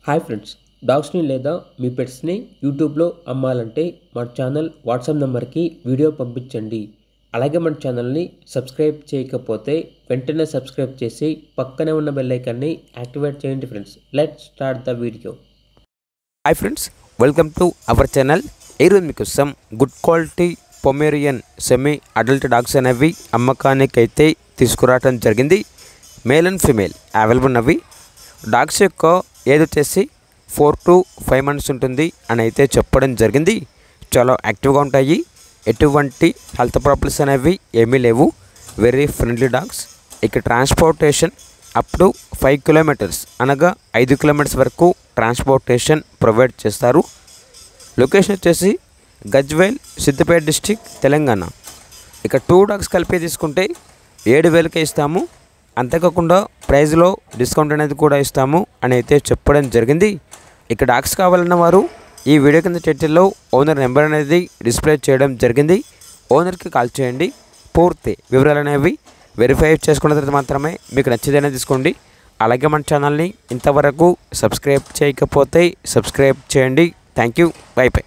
Hi friends, డాగ్స్ని లేదా మీ పెట్స్ని యూట్యూబ్లో అమ్మాలంటే మన ఛానల్ వాట్సాప్ నెంబర్కి వీడియో పంపించండి. అలాగే మన ఛానల్ని సబ్స్క్రైబ్ చేయకపోతే వెంటనే సబ్స్క్రైబ్ చేసి పక్కనే ఉన్న బెల్ ఐకాన్ని యాక్టివేట్ చేయండి friends. Let's start the video. Hi friends, welcome to our channel. ఈరోజు మీకోసం good quality Pomeranian semi adult dogs అనేవి అమ్మకానికి అయితే తీసుకురావడం జరిగింది. మేల్ అండ్ ఫీమేల్ అవైలబుల్ ఉన్నవి. డాగ్స్ యొక్క ఏజ్ వచ్చేసి 4 to 5 months ఉంటుంది అని అయితే చెప్పడం జరిగింది. చాలా యాక్టివ్గా ఉంటాయి, ఎటువంటి హెల్త్ ప్రాబ్లమ్స్ అనేవి ఏమీ లేవు. Very friendly dogs. ఇక ట్రాన్స్పోర్టేషన్ అప్ టు 5 kilometers అనగా 5 kilometers వరకు ట్రాన్స్పోర్టేషన్ ప్రొవైడ్ చేస్తారు. లొకేషన్ వచ్చేసి గజ్వేల్, సిద్దిపేట డిస్టిక్, తెలంగాణ. ఇక 2 డాగ్స్ కలిపి తీసుకుంటే 7,000కే ఇస్తాము. అంతేకాకుండా ప్రైజ్లో డిస్కౌంట్ అనేది కూడా ఇస్తాము అని అయితే చెప్పడం జరిగింది. ఇక డాగ్స్ కావాలన్న వారు ఈ వీడియో కింద టైటిల్లో ఓనర్ నెంబర్ అనేది డిస్ప్లే చేయడం జరిగింది. ఓనర్కి కాల్ చేయండి. పూర్తి వివరాలు అనేవి వెరిఫై చేసుకున్న తర్వాత మాత్రమే మీకు నచ్చేదైనా తీసుకోండి. అలాగే మన ఛానల్ని ఇంతవరకు సబ్స్క్రైబ్ చేయకపోతే సబ్స్క్రైబ్ చేయండి. Thank you. By by.